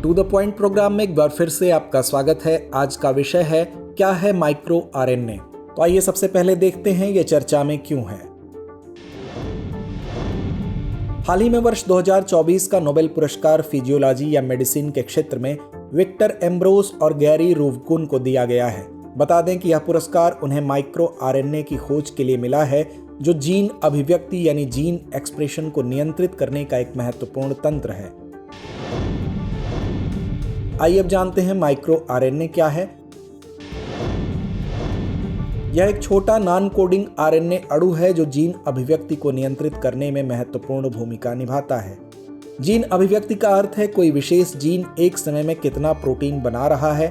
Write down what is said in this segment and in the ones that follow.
To the point programme में एक बार फिर से आपका स्वागत है। आज का विषय है क्या है माइक्रो आरएनए। तो आइए सबसे पहले देखते हैं ये चर्चा में क्यों है। हाल ही में वर्ष 2024 का नोबेल पुरस्कार फिजियोलॉजी या मेडिसिन के क्षेत्र में विक्टर एम्ब्रोस और गैरी रूवकुन को दिया गया है। बता दें कि यह पुरस्कार उन्हें माइक्रो आरएनए की खोज के लिए मिला है, जो जीन अभिव्यक्ति यानी जीन एक्सप्रेशन को नियंत्रित करने का एक महत्वपूर्ण तंत्र है। आइए अब जानते हैं माइक्रो आरएनए क्या है। यह एक छोटा नॉन कोडिंग आरएनए अणु है जो जीन अभिव्यक्ति को नियंत्रित करने में महत्वपूर्ण भूमिका निभाता है। जीन अभिव्यक्ति का अर्थ है कोई विशेष जीन एक समय में कितना प्रोटीन बना रहा है,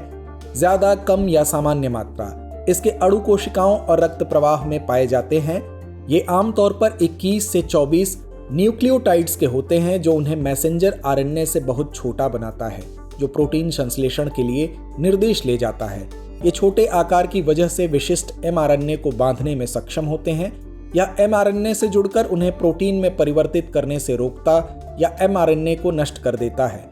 ज्यादा, कम या सामान्य मात्रा। इसके अणु कोशिकाओं और रक्त प्रवाह में पाए जाते हैं। ये आमतौर पर 21 से 24 न्यूक्लियोटाइड्स के होते हैं, जो उन्हें मैसेंजर आरएनए से बहुत छोटा बनाता है, जो प्रोटीन संश्लेषण के लिए निर्देश ले जाता है। ये छोटे आकार की वजह से विशिष्ट एमआरएनए को बांधने में सक्षम होते हैं, या एमआरएनए से जुड़कर उन्हें प्रोटीन में परिवर्तित करने से रोकता या एमआरएनए को नष्ट कर देता है।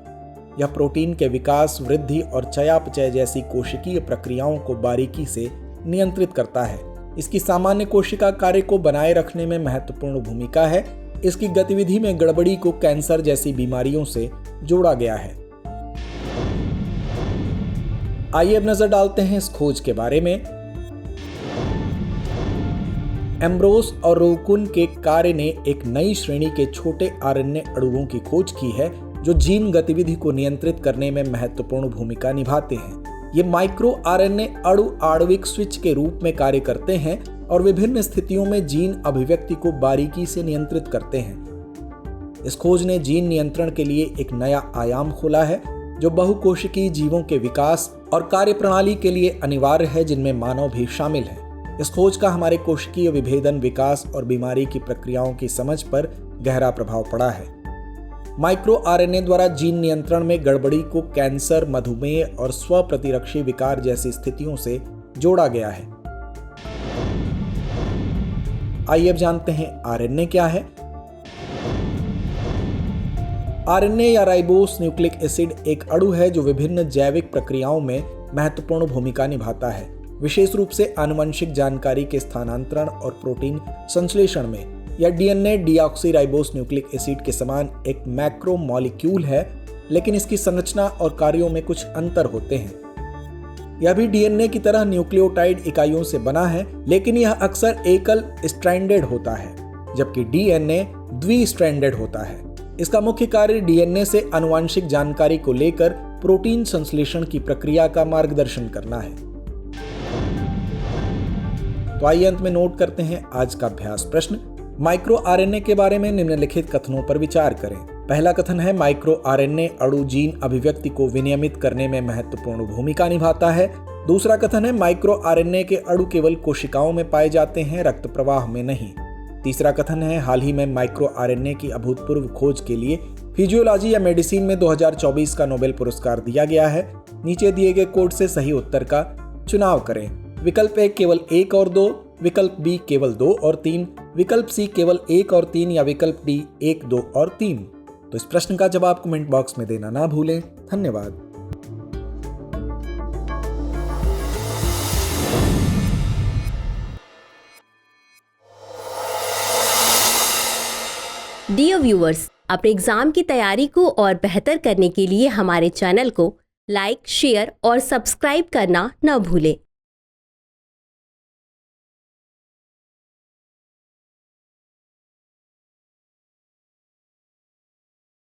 यह प्रोटीन के विकास, वृद्धि और चयापचय जैसी कोशिकीय प्रक्रियाओं को बारीकी से नियंत्रित करता है। इसकी सामान्य कोशिका कार्य को बनाए रखने में महत्वपूर्ण भूमिका है। इसकी गतिविधि में गड़बड़ी को कैंसर जैसी बीमारियों से जोड़ा गया है। आइए अब नजर डालते हैं इस खोज के बारे में। एम्ब्रोस और रूवकुन के कार्य ने एक नई श्रेणी के छोटे आरएनए अणुओं की खोज की है, जो जीन गतिविधि को नियंत्रित करने में महत्वपूर्ण भूमिका निभाते हैं। ये माइक्रो आरएनए अणु आणविक स्विच के रूप में कार्य करते हैं और विभिन्न स्थितियों में जीन अभिव्यक्ति को बारीकी से नियंत्रित करते हैं। इस खोज ने जीन नियंत्रण के लिए एक नया आयाम खोला है, जो बहुकोशिकीय जीवों के विकास और कार्यप्रणाली के लिए अनिवार्य है, जिनमें मानव भी शामिल है। इस खोज का हमारे कोशिकीय विभेदन, विकास और बीमारी की प्रक्रियाओं की समझ पर गहरा प्रभाव पड़ा है। माइक्रो आरएनए द्वारा जीन नियंत्रण में गड़बड़ी को कैंसर, मधुमेह और स्वप्रतिरक्षी विकार जैसी स्थितियों से जोड़ा गया है। आइए अब जानते हैं आरएनए क्या है। आरएनए या राइबोस न्यूक्लिक एसिड एक अणु है जो विभिन्न जैविक प्रक्रियाओं में महत्वपूर्ण भूमिका निभाता है, विशेष रूप से आनुवंशिक जानकारी के स्थानांतरण और प्रोटीन संश्लेषण में। यह डीएनए डीऑक्सीराइबोस न्यूक्लिक एसिड के समान एक मैक्रो मॉलिक्यूल है, लेकिन इसकी संरचना और कार्यों में कुछ अंतर होते हैं। यह भी डीएनए की तरह न्यूक्लियोटाइड इकाइयों से बना है, लेकिन यह अक्सर एकल स्ट्रैंडेड होता है, जबकि डीएनए द्विस्ट्रैंडेड होता है। इसका मुख्य कार्य डीएनए से आनुवंशिक जानकारी को लेकर प्रोटीन संश्लेषण की प्रक्रिया का मार्गदर्शन करना है। तो आइए अंत में नोट करते हैं आज का अभ्यास प्रश्न। माइक्रो आरएनए के बारे में निम्नलिखित कथनों पर विचार करें। पहला कथन है माइक्रो आरएनए अणु जीन अभिव्यक्ति को विनियमित करने में महत्वपूर्ण भूमिका निभाता है। दूसरा कथन है माइक्रो आरएनए के अणु केवल कोशिकाओं में पाए जाते हैं, रक्त प्रवाह में नहीं। तीसरा कथन है हाल ही में माइक्रो आरएनए की अभूतपूर्व खोज के लिए फिजियोलॉजी या मेडिसिन में 2024 का नोबेल पुरस्कार दिया गया है। नीचे दिए गए कोड से सही उत्तर का चुनाव करें। विकल्प ए केवल 1 और 2, विकल्प बी केवल 2 और 3, विकल्प सी केवल 1 और 3 या विकल्प डी 1, 2 और 3। तो इस प्रश्न का जवाब कमेंट बॉक्स में देना ना भूलें। धन्यवाद। डियर व्यूअर्स, अपने एग्जाम की तैयारी को और बेहतर करने के लिए हमारे चैनल को लाइक, शेयर और सब्सक्राइब करना न भूलें।